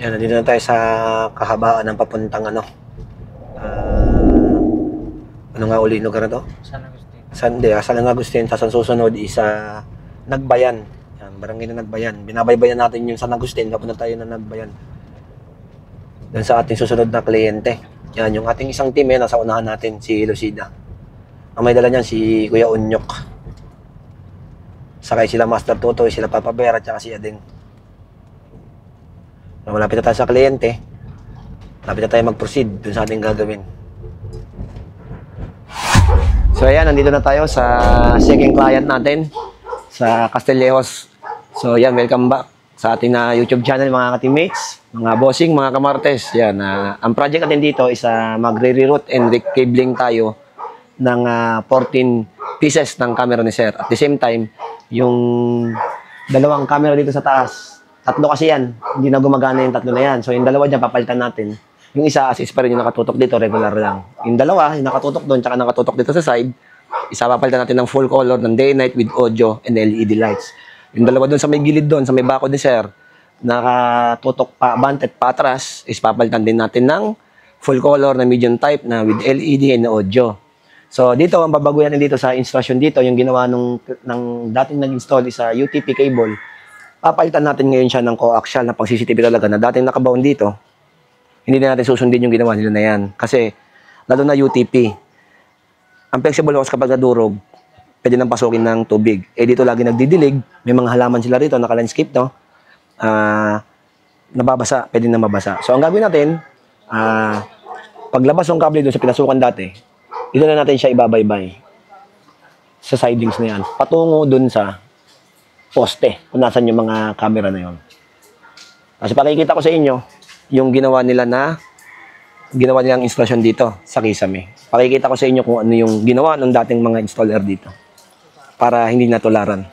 Yan, nandito na tayo sa kahabaan ng papuntang ano nga uli lugar na to? San Agustin. San Agustin. Sa susunod isa Nagbayan. Yan, barangay na Nagbayan. Binabaybayan natin yung San Agustin, papunta tayo na Nagbayan. Dan sa ating susunod na kliyente. Yan, yung ating isang team, nasa unahan natin, si Lucida. Ang may dala niyan, si Kuya Unyok. Sakay sila Master Tutoy, sila Papa Bear, at saka si Ading. Malapit na tayo sa kliyente. Malapit na tayo mag-proceed dun sa ating gagawin. So ayan, nandito na tayo sa second client natin sa Castillejos. So ayan, welcome back sa ating YouTube channel mga ka-teammates, mga bossing, mga kamartes. Yan, ang project natin dito is magre-reroute and recabling tayo ng 14 pieces ng camera ni Sir. At the same time, yung dalawang camera dito sa taas, tatlo kasi yan, hindi na gumagana yung tatlo na yan. So yung dalawa dyan, papalitan natin. Yung isa, as is pa rin yung nakatutok dito, regular lang. Yung dalawa, yung nakatutok doon, tsaka nakatutok dito sa side, isa papalitan natin ng full color, ng day night with audio and LED lights. Yung dalawa doon sa may gilid doon, sa may bako ni Sir, nakatutok pa, bantet pa atras, is papalitan din natin ng full color na medium type na with LED and audio. So dito, ang babaguhin natin dito sa installation dito, yung ginawa ng dating nag-install is sa UTP cable. Papalitan natin ngayon siya ng coaxial na pang CCTV talaga na dating nakabaon dito. Hindi na natin susundin yung ginawa nila na yan. Kasi, lalo na UTP, ang flexible hose kapag nadurog, pwede nang pasukin ng tubig. Eh dito lagi nagdidilig, may mga halaman sila rito, naka-landscape, no? Nababasa, pwede na mabasa. So, ang gagawin natin, paglabas ng kable doon sa pinasukan dati, dito na natin siya ibabaybay sa sidings na yan. Patungo doon sa poste, kung nasan yung mga camera na yon. Kasi pakikita ko sa inyo, yung ginawa nilang installation dito sa Kisame. Pakikita ko sa inyo kung ano yung ginawa ng dating mga installer dito para hindi natularan.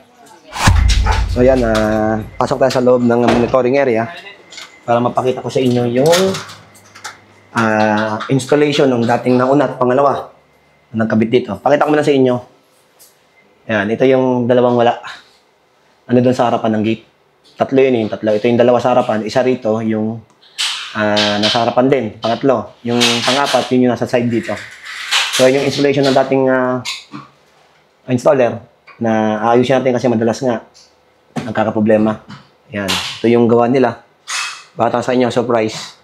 So yan, pasok tayo sa loob ng monitoring area para mapakita ko sa inyo yung installation ng dating nauna at pangalawa na nagkabit dito. Pakita ko muna sa inyo. Yan, ito yung dalawang wala. Ano doon sa harapan ng gate? Tatlo yun yung tatlo. Ito yung dalawa sa harapan. Isa rito yung nasa harapan din. Pangatlo. Yung pang-apat, yun yung nasa side dito. So, yung installation ng dating installer na ayusin natin kasi madalas nga nagkakaproblema. Yan. Ito yung gawa nila. Bata sa inyo, surprise.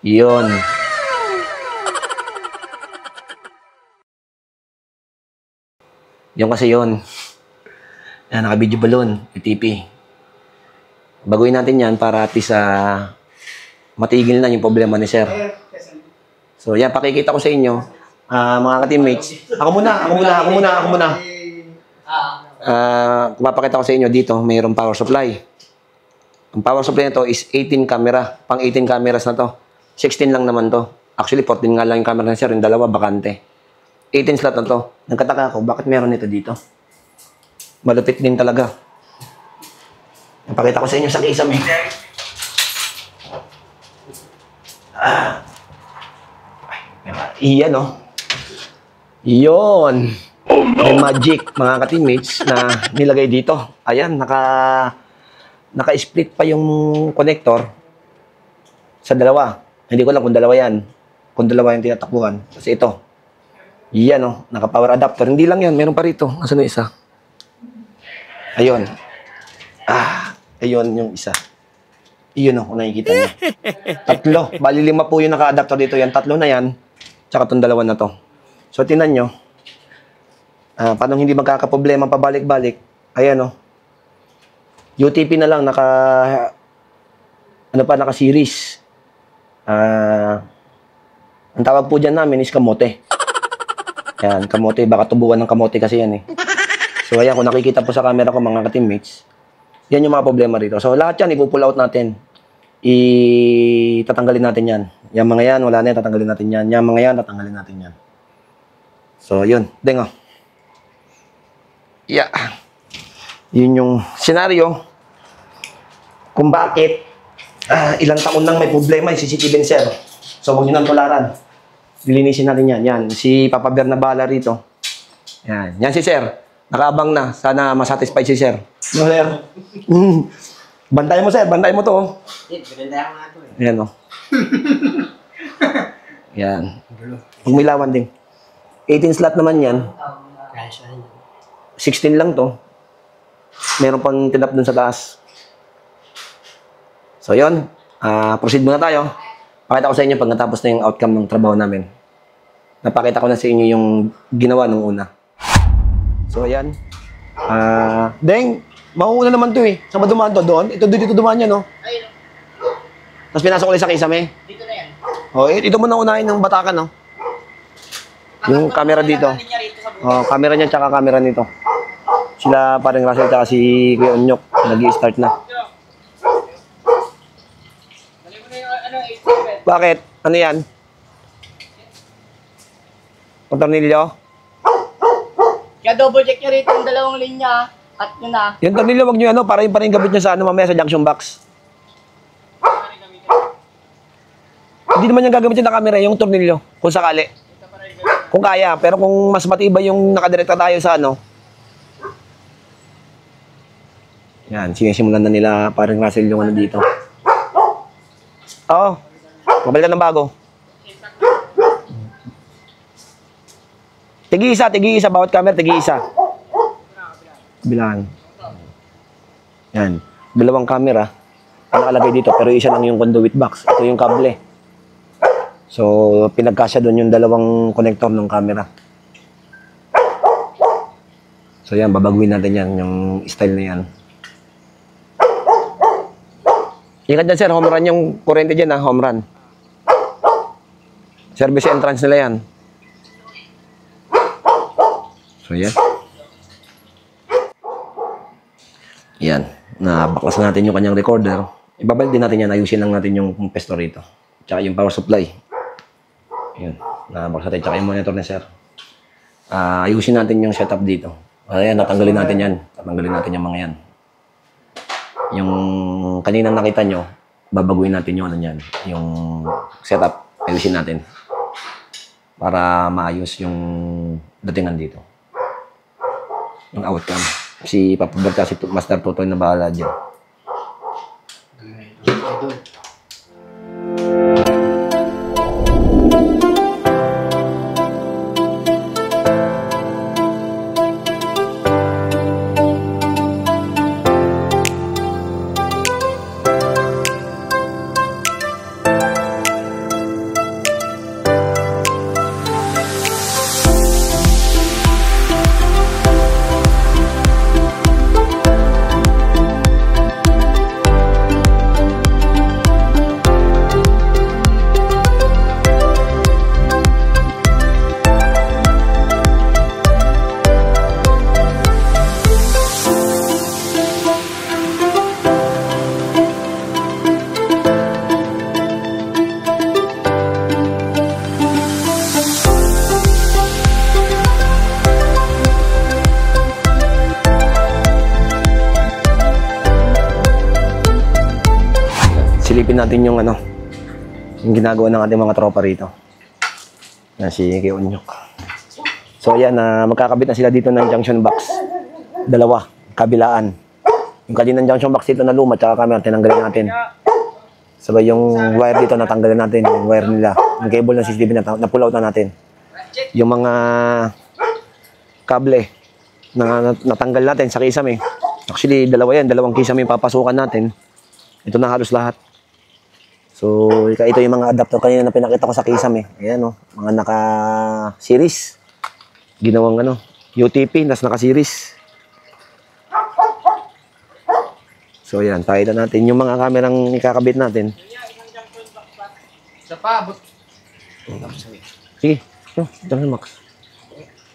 Yun. Yung kasi yun. Yan, naka-video balloon, UTP. Baguhin natin yan para at least matigil na yung problema ni Sir. So yan, pakikita ko sa inyo, mga ka-teammates. Ako muna. Papakita ko sa inyo dito, mayroong power supply. Ang power supply na to is 18 camera. Pang 18 cameras na to. 16 lang naman to. Actually, 14 nga lang yung camera ni Sir. Yung dalawa, bakante. 18 slot na to. Nagkataka ako, bakit meron ito dito? Malupit din talaga. Napakita ko sa inyo sa Kisame. Iyan, no? Iyon. May magic, mga ka-teammates, na nilagay dito. Ayan, naka-split pa yung connector sa dalawa. Hindi ko lang kung dalawa yan. Kung dalawa yung tinatakbuhan. Kasi ito. Iyan, no? Naka-power adapter. Hindi lang yan. Meron pa rito. Asan yung isa? Ayun. Ayun yung isa. Iyon, no? Kung nakikita niyo. Tatlo. Bali 5 po yung naka-adapter dito. Yan. Tatlo na yan. Tsaka itong dalawa na to. So, tinan nyo. Paano hindi magkakaproblema pabalik-balik? Ayan, no? UTP na lang. Naka-series. Ang tawag po dyan namin is kamote. Yan, kamote. Baka tubuan ng kamote kasi yan, eh. So, ayan. Kung nakikita po sa camera ko, mga ka-teammates, yan yung mga problema rito. So, lahat yan, ipupull out natin. Tatanggalin natin yan. Yung mga yan, wala na yan, tatanggalin natin yan. Yung mga yan, tatanggalin natin yan. So, yun. Dengo. Yeah. Yun yung senaryo kung bakit ilang taon nang may problema yung CCTV sir. So, huwag nyo nang tularan. Lilinisin natin yan. Yan. Si Papa Bear na bahala rito. Yan. Yan si Sir. Nakaabang na. Sana masatisfied si Sir. No, Sir? Bantayan mo, sir. Bantayan mo to. Oh. Binantayan ko nga ito eh. Ayan, oh. Yan. Pumilawan din. 18 slot naman yan. Kaya siya rin. 16 lang to. Meron pang tinap dun sa taas. So, yun. Proceed muna tayo. Pakita ko sa inyo pag natapos na yung outcome ng trabaho namin. Napakita ko na sa inyo yung ginawa nung una. So, ayan. Deng, mauuna naman to eh. Saan ba dumaan to? Doon? Ito dito dumaan yan, no? Ayun. Tapos pinasok ulit sa kisame. Dito na yan. Oh, ito muna unahin ng batakan, no? Yung camera dito. Oh, camera niya tsaka camera nito. Sila parang Russell tsaka si Kuya Onyok. Nag-i-start na. Bakit? Ano yan? Tornilyo? Kaya double check nyo rito yung dalawang linya. At nyo na. Yung tornilyo, wag nyo ano, para yung gabit nyo sa ano mamaya sa junction box. Hindi naman yung gagamit yung na camera, yung tornilyo. Kung sakali. Kung kaya, pero kung mas matibay yung nakadirekta tayo sa ano. Yan, sinisimulan na nila parang Russell yung ano dito. Oo. Mabalikan ng bago. Tigi-isa, bawat camera, tigi-isa. Kabilaan. Yan. Dalawang camera ang nakalagay dito, pero isa lang yung conduit box. Ito yung kable. So, pinagkasya doon yung dalawang connector ng camera. So, yan, babaguhin natin yan, yung style na yan. Ingat dyan, sir, home run yung kurente dyan, ha, home run. Service entrance nila yan. So, yan. Yan. Nabaklas natin yung kanyang recorder. Ibabalik din natin yan. Ayusin lang natin yung pesto rito. Tsaka yung power supply. Yan. Nabaklas natin. Tsaka yung monitor ni sir. Ayusin natin yung setup dito. Ayan, natanggalin natin yan. Tatanggalin natin yung mga yan. Yung kanina nakita nyo, babaguhin natin yung ano yan. Yung setup. Ayusin natin. Para maayos yung datingan dito. Yung outcome. Si Papa Berta, si Master Totoy na bahala dyan. Silipin natin yung ano, yung ginagawa ng ating mga tropa rito. Yan si Kuya Onyok. So yan, magkakabit na sila dito ng junction box. Dalawa, kabilaan. Yung kaninang junction box dito na luma, tsaka camera, tinanggalin natin. Sabay yung wire dito, natanggalin natin. Yung wire nila, yung cable ng CCTV na pull out na natin. Yung mga kable na natanggal natin sa kisame. Actually, dalawa yan, dalawang kisame yung papasukan natin. Ito na halos lahat. So, ito yung mga adapter kanina na pinakita ko sa kisame. Ayan, oh, mga naka-series. Ginawang ano, UTP, nas naka-series. So, ayan, tayo na natin yung mga kamerang ikakabit natin. Sa paabot. Sige, junction box.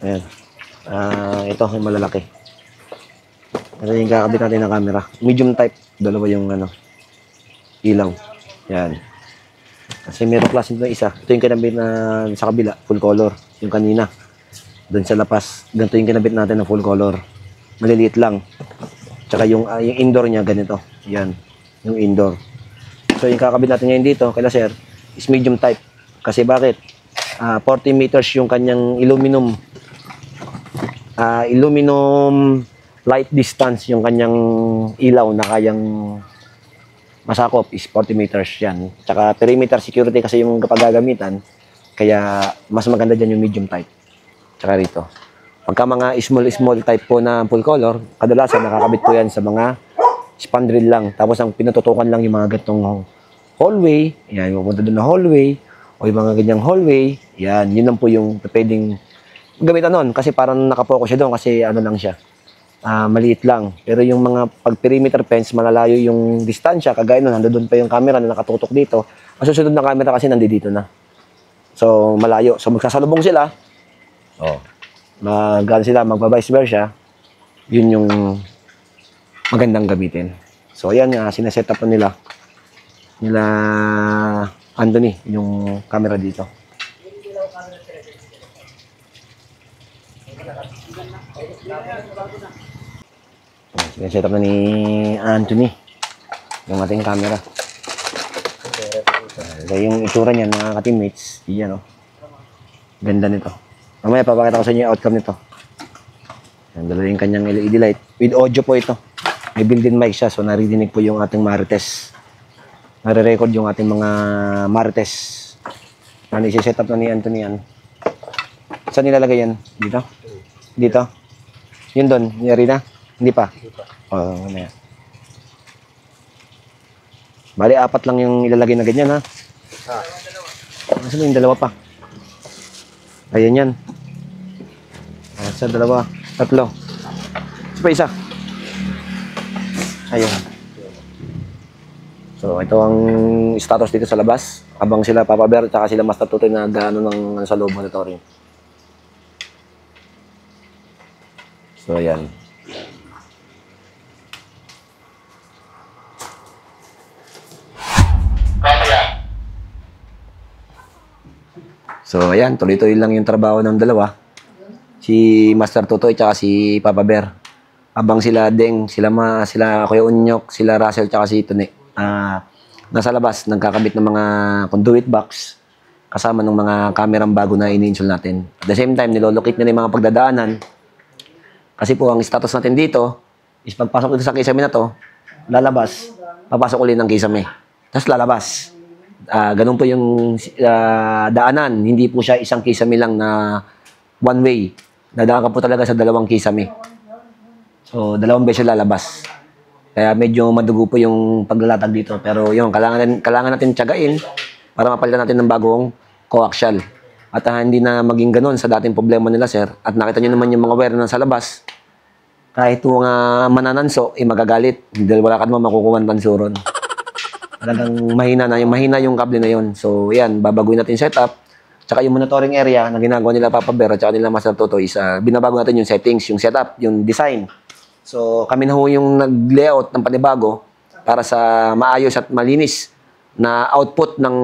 Ayan. Ito yung malalaki. Ito yung kakabit natin na camera. Medium type. Dalawa yung ano, ilaw. Yan. Kasi meron klase nito isa. Ito yung kinabit na sa kabila, full color. Yung kanina. Doon sa lapas. Ganito yung kinabit natin na full color. Maliliit lang. Tsaka yung indoor niya, ganito. Yan. Yung indoor. So yung kakabit natin ngayon dito, kaya sir, is medium type. Kasi bakit? 40 meters yung kanyang aluminum light distance yung kanyang ilaw na kayang masakop is 40 meters yan. Tsaka perimeter security kasi yung kapag gagamitan, kaya mas maganda dyan yung medium type. Tsaka rito. Pagka mga small type po na full color, kadalasan nakakabit po yan sa mga spandrel lang. Tapos ang pinututukan lang yung mga gantong hallway, yan, pupunta doon na hallway, o yung mga ganyang hallway, yan, yun lang po yung pwedeng gamitan nun. Kasi parang nakapokus siya doon kasi ano lang siya, maliit lang. Pero yung mga pag-perimeter fence, malalayo yung distansya, kagaya nun, nandoon pa yung camera na nakatutok dito. Ang susunod na camera kasi nandito na. So, malayo. So, magsasalubong sila. Sila, magpa-vice versa. Yun yung magandang gamitin. So, ayan, sineset up nila Anthony, yung camera dito. Sineset up na ni Anthony yung ating camera. So, yung itsura niya, mga ka-teammates, yan, ganda nito. Mamaya, papakita ko sa inyo yung outcome nito. Yan, dalawa yung kanyang LED light. With audio po ito. May built-in mic siya, so naridinig po yung ating marites. Nare-record yung ating mga marites. Ano, isi-set up na ni Anthony yan. Saan nilalagay yan? Dito? Dito? Yun doon, yari na? Hindi pa? Oo, ano yan. Bali, 4 lang yung ilalagay na ganyan, ha? Nasaan yung dalawa pa? Ayan yan. Sa 2, 3. Isa pa isa. Ayun. So, ito ang status dito sa labas. Habang sila Papa Bear at sila Master Tutoy na gaano ng sa loob monitoring. So, ayan. So, ayan. Tuloy-tuloy lang yung trabaho ng dalawa. Si Master Tutoy at si Papa Bear. Habang sila Deng, sila Kuya Unyok, sila Russell at si Tune. Nasa labas, nagkakabit ng mga conduit box kasama ng mga kamerang bago na ini-install natin. At the same time, nilolocate na yung mga pagdadaanan. Kasi po, ang status natin dito is pagpasok dito sa kisame na to, lalabas, papasok ulit ng kisame. Tapos lalabas. Ganun po yung daanan. Hindi po siya isang kisame lang na one way. Dadaan ka po talaga sa 2 kisame. So, 2 beses lalabas. Kaya medyo madugo po yung paglalatag dito. Pero yun, kailangan natin tiyagain para mapalitan natin ng bagong coaxial. At hindi na maging ganun sa dating problema nila, sir. At nakita nyo naman yung mga wire na sa labas. Kahit mga manananso, magagalit. Dahil wala ka naman makukuha ng tansuron. Talagang mahina yung kable na yun. So, yan, babaguhin natin yung setup. Tsaka yung monitoring area na ginagawa nila Papa Bear at tsaka nila Master Tutoy is binabago natin yung settings, yung setup, yung design. So, kami na ho yung nag-layout ng panibago para sa maayos at malinis na output ng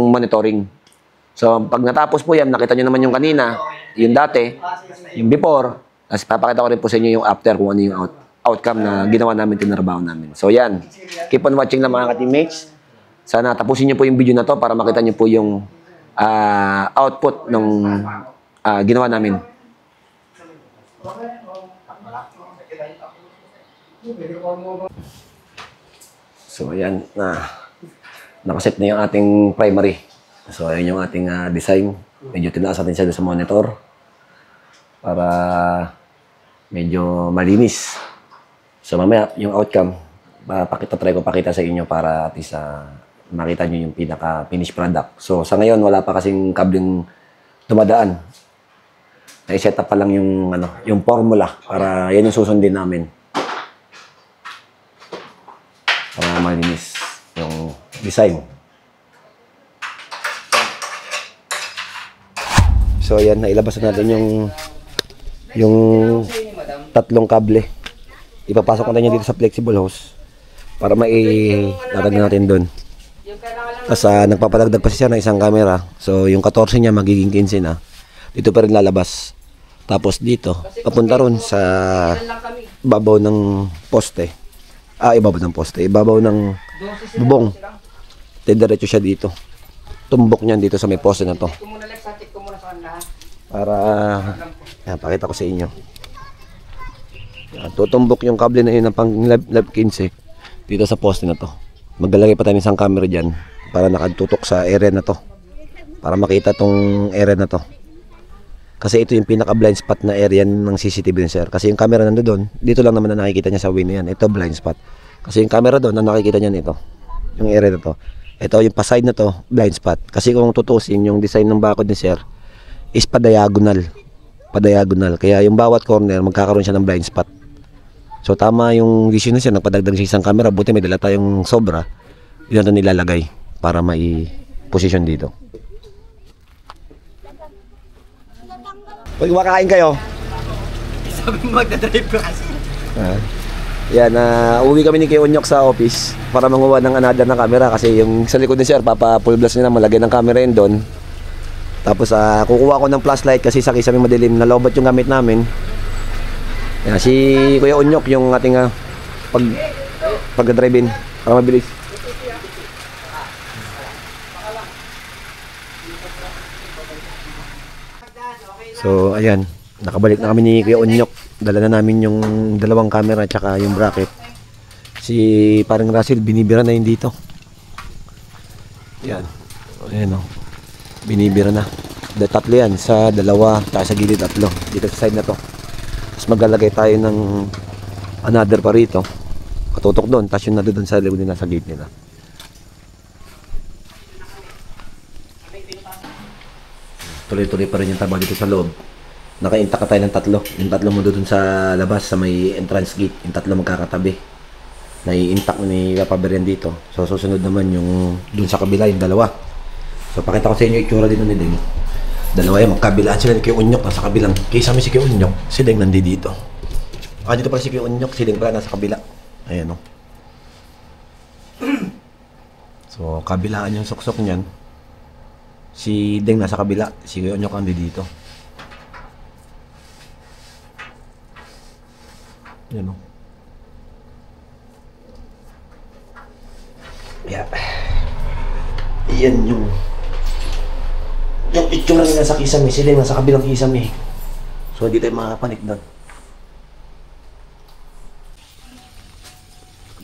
monitoring. So, pag natapos po yan, nakita nyo naman yung kanina, yung dati, yung before, tapos papakita ko rin po sa inyo yung after kung ano yung outcome na ginawa namin, tinarbaho namin. So, yan. Keep on watching lang mga ka-teammates. Sana tapusin nyo po yung video na to para makita nyo po yung output ng ginawa namin. So, ayan. Nakaset na yung ating primary. So, ayan yung ating design. Medyo tinaas natin siya sa monitor para medyo malinis. So, mamaya, yung outcome, try ko pakita sa inyo para at least makita nyo yung pinaka-finished product. So, sa ngayon, wala pa kasing kableng dumadaan. Na-set up pa lang yung formula para yan yung susundin namin. Para malinis yung design. So, ayan, nailabas na natin yung 3 kable. Ipapasok ko na niya dito sa flexible hose para mailatag natin doon. Tapos nagpapadagdag pa siya ng isang camera. So, yung 14 niya magiging 15 na. Dito pa rin lalabas. Tapos dito, papunta ron sa babaw ng poste. Ibabaw ng poste. Ibabaw ng bubong. Diretso siya dito. Tumbok niyan dito sa may poste na to. Para, pakita ko sa inyo. Tutumbok yung kable na yun ng pang 15 dito sa poste na to. Maglalagay pa tayo ng isang camera dyan para nakatutok sa area na to. Para makita tong area na to. Kasi ito yung pinaka blind spot na area ng CCTV ni sir. Kasi yung camera nandoon, dito lang naman na nakikita niya sa window yan. Ito blind spot. Kasi yung camera doon, na nakikita niya nito. Yung area na to. Ito yung pa-side na to, blind spot. Kasi kung tutusin, yung design ng bakod ni sir is pa-diagonal. Pa-diagonal. Kaya yung bawat corner, magkakaroon siya ng blind spot. So tama yung vision na siya, nagpadagdag siya isang camera. Buti may dala tayong sobra. Yun na nilalagay para may position dito. Pag makakain kayo. Sabi mo magdadrive ka kasi. Yan, uwi kami ni Kuya Onyok sa office para manguha ng another na camera kasi yung sa likod ni sir, papa-full blast niya na malagay ng camera yun doon. Tapos kukuha ko ng flashlight kasi sa kisame madilim, nalobot yung gamit namin. Yan, si Kuya Onyok yung ating pag-drive-in para mabilis. So, ayan. Nakabalik na kami ni Kuya Onyok. Dala na namin yung dalawang camera at saka yung bracket. Si parang Russell, binibira na yun dito. Yan. Ayan o. Binibira na. Tatlo yan. Sa dalawa, tayo sa gilid tatlo. Dito sa side na to. Tapos maglalagay tayo ng another pa rito. Katutok doon. Tapos yung nado doon sa likod nila sa gate nila. Tuloy-tuloy pa rin yung trabaho dito sa loob. Naka-intact tayo ng tatlo. Yung tatlo mo doon sa labas, sa may entrance gate. Yung tatlo magkakatabi. Nai-intact ni Paberian dito. So, susunod naman yung doon sa kabila, yung dalawa. So, pakita ko sa inyo yung itsura dito ni Deng. Dalawa yan, magkabilaan sila ni Kuya Onyok. Nasa kabilang. Kaysa si Kuya Onyok, si Deng nandi dito. Dito pala si Kuya Onyok, si Deng pala nasa kabila. Ayan o. So, kabilaan yung suksok niyan. Si Deng nasa kabila, si Kuya Onyok nandi dito. Yan o. Yeah. Yan yung itsura nila sa kisame. Sila yung nasa kabilang kisame. So hindi tayo makapanik doon.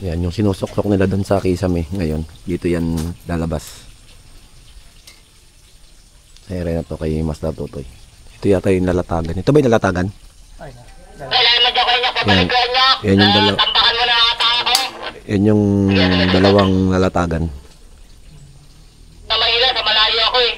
Yan yung sinusok-sok nila doon sa kisame. Ngayon, dito yan lalabas. Sa area na to kay Master Tutoy. Ito yata yung lalatagan. Ito ba yung lalatagan? Yan yung yan yung dalawang lalatagan. Sa Manila, sa malayo ako eh.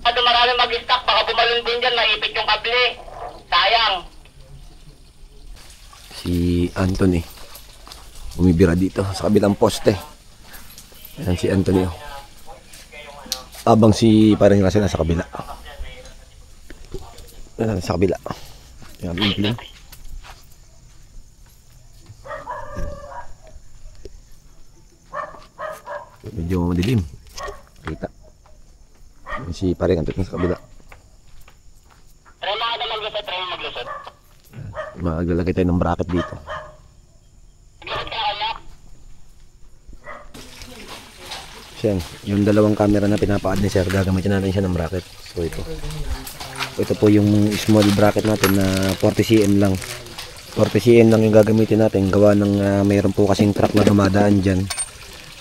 Pag marami mag-stock, baka bumalon din dyan, maipit yung kable. Sayang. Si Anthony bumibira dito sa kabilang poste. Yan si Anthony. Abang si parang Russell nasa kabila. Sa kabila. Yan, impling. Medyo madilim. Kita. Yan si parang Anthony sa kabila. Try mo ka maglusot, try mo maglusot. Maglalagay tayo ng bracket dito. Maglusot ka anak. Yan, yung dalawang camera na pinapa-add ni sir, gagamitin natin siya ng bracket. So ito po yung small bracket natin na 40 cm lang. 40 cm lang yung gagamitin natin. Gawa ng mayroon po kasing truck na dumadaan dyan.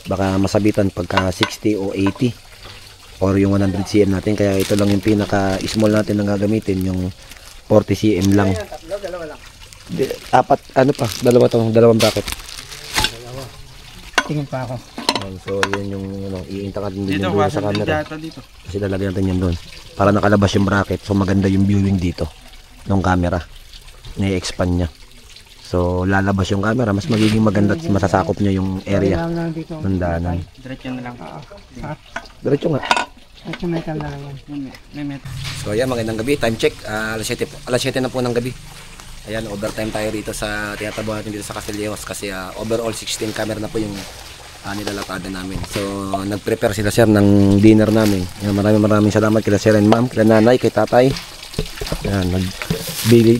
Baka masabitan pagka 60 o 80 or yung 100 cm natin. Kaya ito lang yung pinaka small natin na gagamitin, yung 40 cm lang. Apat, ano pa? Dalawang bracket. Tingin pa ako. So yun yung iintakan din yung sa camera. Kasi lalagyan natin yan doon para nakalabas yung bracket. So maganda yung viewing dito ng camera. Na-expand niya. So lalabas yung camera, mas magiging maganda at masasakop niya yung area ng daanan. Diretso na lang. Diretso nga. Diretso may kala naman. So ayan, magandang gabi. Time check. Alas 7 na po ng gabi. Ayan, overtime tayo rito sa tinatabuhan natin dito sa Castillejos kasi overall 16 camera na po yung nilalatagan namin. So nag-prepare sila sir ng dinner namin. Yan, maraming salamat kila sir and ma'am, kila nanay, kay tatay. Yan,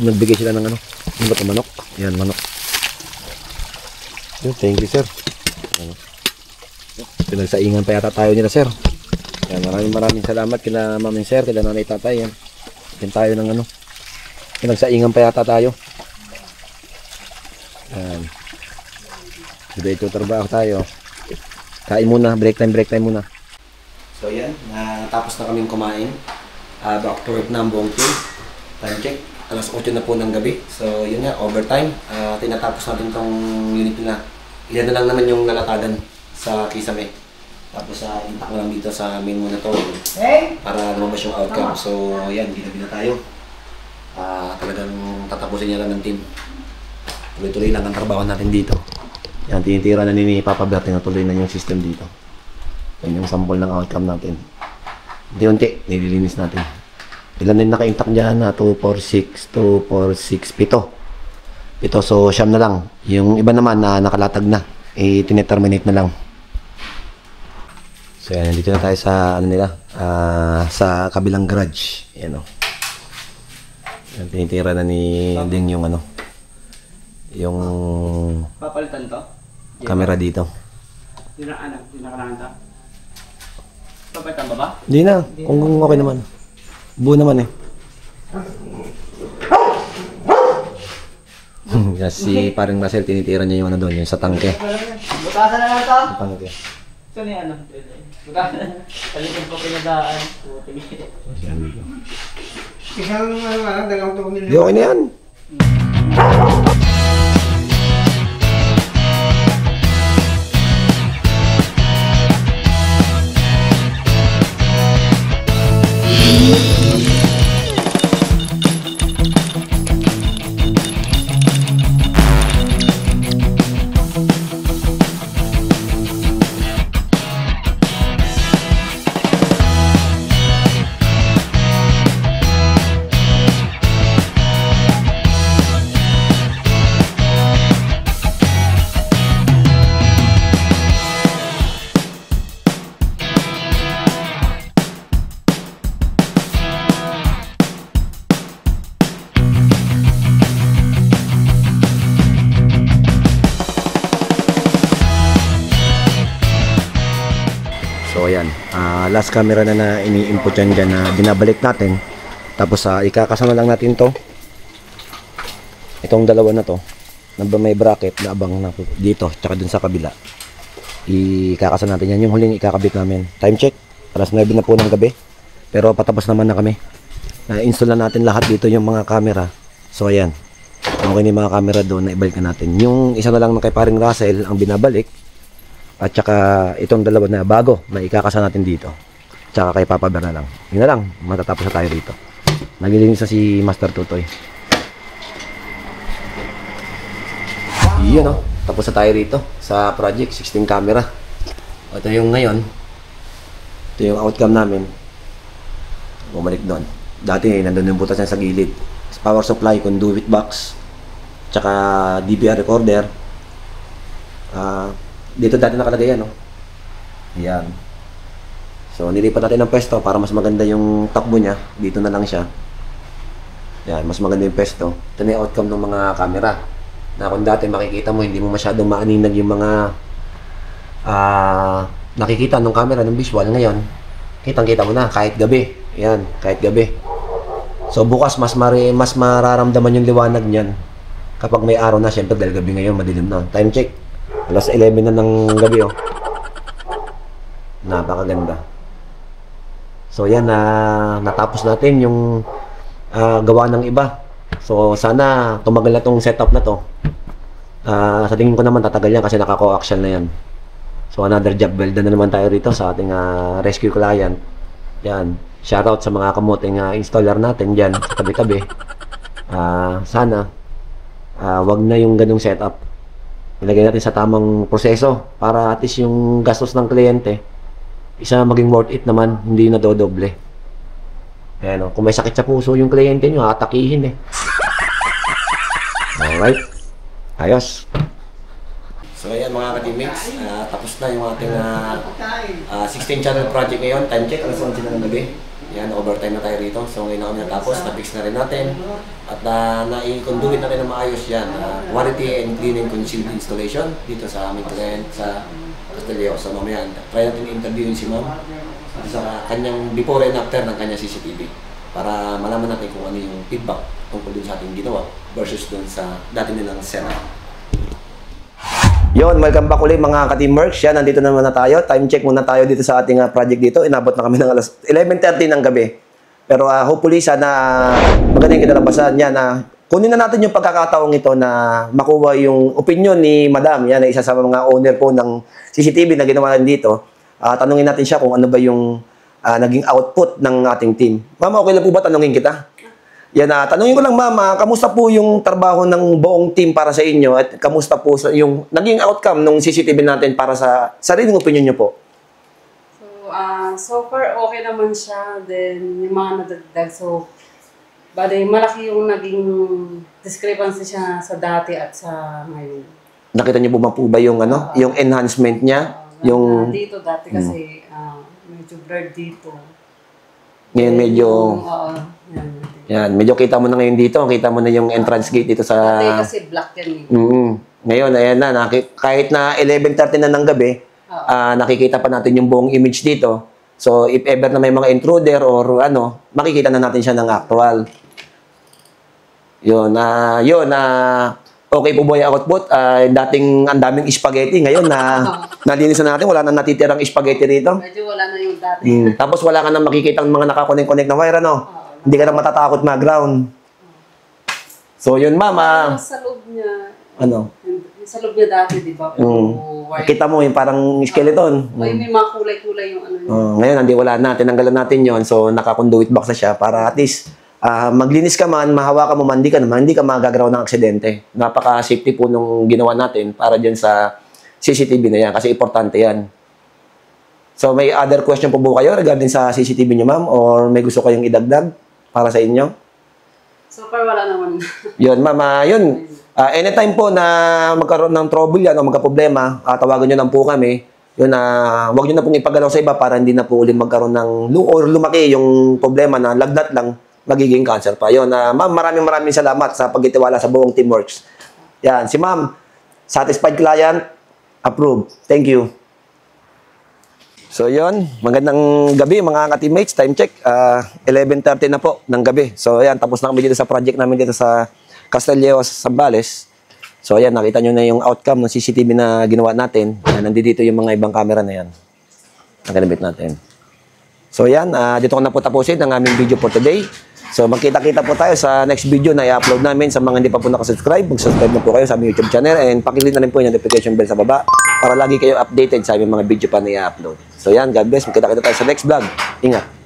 nagbigay sila ng ano ba ito, manok? Yan, manok. Yan, thank you sir. Pinagsaingan pa yata tayo nila sir. Yan, maraming salamat kila ma'am and sir, kila nanay, tatay. Yan tayo ng ano Pinagsaingan pa yata tayo. Yan. Diretso trabaho tayo. Kain muna, break time muna. So yan, natapos na kaming kumain. Back to work na ang buong team. Time check, alas 8 na po ng gabi. So yun nga, overtime. Tinatapos natin tong unit na. Ilan na lang naman yung nalatagan sa kisame. Tapos intak na lang dito sa main muna to. Para lumabas yung outcome. So yan, ginabi na tayo. Talagang tatapusin niya lang ng team. Tuloy-tuloy lang ang trabaho natin dito. Yan, tinitira na ni Papa Bert, tuloy na yung system dito. Yan yung sample ng outcome natin. Unti-unti, nililinis natin. Ilan na yung naka-intact dyan? 2, 4, 6, 2, 4, 6, 7. 7, so siyam na lang. Yung iba naman na nakalatag na. Tineterminate na lang. So yan, nandito na tayo sa ano nila, sa kabilang garage. Yan o. Yan, tinitira na ni Ding yung ano, yung Papalitan to? camera dito. Di na kailangan to? Papalitan ba ba? Hindi na, kung okay naman. Buo naman eh. Si parang Marcel, tinitira niya yung ano doon, yung sa tangke. Butasan na lang to? Sa tangke. Saan yung ano? Butasan. Talikod ko pinadaan. Puti. Yan dito. Isang dalawang to Di okay na yan. So ayan, last camera na ini-input dyan na binabalik natin. Tapos ikakasama lang natin to. Itong dalawa na to, na may bracket na abang na dito, tsaka dun sa kabila. Ikakasama natin yan, yung huling ikakabit namin. Time check, alas 9 na po ng gabi. Pero patapos naman na kami. Na-install na natin lahat dito yung mga camera. So ayan, okay na yung mga camera doon na ibalik na natin. Yung isa na lang na kay paring Russell ang binabalik. At saka itong dalawa na bago na ikakasa natin dito. Tsaka kay Papa Bear na lang. Yun na lang, matatapos na tayo dito. Naglilinis na si Master Tutoy. Yun o, tapos na tayo rito sa project, 16 camera. Ito yung ngayon. Ito yung outcome namin. Bumalik doon. Dati nandun yung butas niya sa gilid. Power supply, conduit box. Tsaka DVR recorder. Dito dati nakalagay yan, no? Yan. So, nilipat natin ng pwesto para mas maganda yung takbo niya. Dito na lang siya. Yan, mas maganda yung pwesto. Ito na yung outcome ng mga camera. Na kung dati makikita mo, hindi mo masyadong maaninag yung mga nakikita ng camera, ng visual. Ngayon, kitang-kita mo na, kahit gabi. Yan, kahit gabi. So, bukas, mas mararamdaman yung liwanag niyan. Kapag may araw na, syempre, dahil gabi ngayon, madilim na. Time check. Alas 11 na ng gabi, oh. Napakaganda. So yan, natapos natin yung gawa ng iba. So sana tumagal na tong setup na to. Sa tingin ko naman tatagal yan kasi naka-coaxial na yan. So another job well done na naman tayo rito sa ating rescue client. Yan, shoutout sa mga kamuting installer natin dyan sa tabi-tabi. Sana wag na yung ganung setup. Ilagay natin sa tamang proseso para at least yung gastos ng kliyente isa maging worth it naman, hindi na dodoble. Ayan, kung may sakit sa puso yung kliyente nyo, atakihin eh. Alright, ayos. So ayan mga ka-teammates, tapos na yung ating 16 channel project ngayon. Time check, alas 11 na ng gabi. Yan, overtime na tayo rito. So ngayon na kami natapos, na-fix na rin natin. At na-i-conduit na rin na maayos yan. Quality and clean and concealed installation dito sa aming client sa Casteleo. So mamaya, try natin i-interviewin si ma'am sa kanyang before and after ng kanyang CCTV. para malaman natin kung ano yung feedback tungkol dun sa ating ginawa versus dun sa dati nilang setup. Yon, welcome back ulit mga ka-teamworks. Yan, nandito naman na tayo. Time check muna tayo dito sa ating project dito. Inabot na kami ng alas 11:30 ng gabi. Pero hopefully sana maganda yung kinalabasan. Yan, kunin na natin yung pagkakataong ito na makuha yung opinion ni Madam. Yan, na isa sa mga owner po ng CCTV na ginawa dito. Tanungin natin siya kung ano ba yung naging output ng ating team. Ma'am, okay lang po ba tanungin kita? Yan, tanungin ko lang ma'am, kamusta po yung trabaho ng buong team para sa inyo at kamusta po yung naging outcome ng CCTV natin para sa sariling opinion nyo po? So far okay naman siya. Then yung mga nadagdag. So, bali malaki yung naging discrepancy siya sa dati at sa ngayon. Nakita niyo po ba yung yung enhancement niya? Yung dito dati kasi medyo blurred dito. Ngayon medyo yan. medyo kita mo na ngayon dito, kita mo na yung entrance gate dito sa Dati kasi black yan Ngayon ayan na, kahit na 11:30 na ng gabi, nakikita pa natin yung buong image dito. So if ever na may mga intruder or makikita na natin siya ng actual. Okay po ba yung output? Dating ang daming spaghetti. Ngayon nalinis na natin. Wala na natitirang spaghetti rito. Medyo wala na yung dati. Tapos wala ka na makikita ng mga nakakonek-connect na wire, Hindi ka na matatakot mag-ground. So yun, ma'am. Sa loob niya. Ano? Sa loob niya dati, di ba? Kita mo yung parang skeleton. May mga kulay-kulay yung Ngayon, wala na. Tinanggalan natin yon. So naka-conduit box na siya para at least maglinis ka man, mahawakan mo man, hindi ka magagaraw ng aksidente. Napaka-safety po nung ginawa natin para dyan sa CCTV na yan kasi importante yan. So may other question po ba kayo regarding sa CCTV nyo, ma'am? Or may gusto kayong idagdag para sa inyo? So far, wala naman. Yun, ma'am. Yun. Anytime po na magkaroon ng trouble yan o magka-problema, tawagan nyo lang po kami. Yun, huwag nyo na pong ipagalaw sa iba para hindi na po ulit magkaroon ng or lumaki yung problema na lagnat lang magiging cancer pa. Yun, ma'am, maraming salamat sa pagtitiwala sa buong Teamworks. Yan, si ma'am, satisfied client, approved. Thank you. So yun, magandang gabi mga ka-teammates. Time check, 11:30 na po ng gabi. So yan, tapos na kami dito sa project namin dito sa Castilleos, Zambales. So ayan, nakita nyo na yung outcome ng CCTV na ginawa natin. Nandito yung mga ibang camera na yan. Naganabit natin. So yan, dito ko na po tapusin ang aming video for today. So magkita-kita po tayo sa next video na i-upload namin. Sa mga hindi pa po nakasubscribe, mag-subscribe na po kayo sa aming YouTube channel and pakiclick na rin po yung notification bell sa baba para lagi kayo updated sa aming mga video pa na i-upload. So yan, God bless. Magkita-kita tayo sa next vlog. Ingat.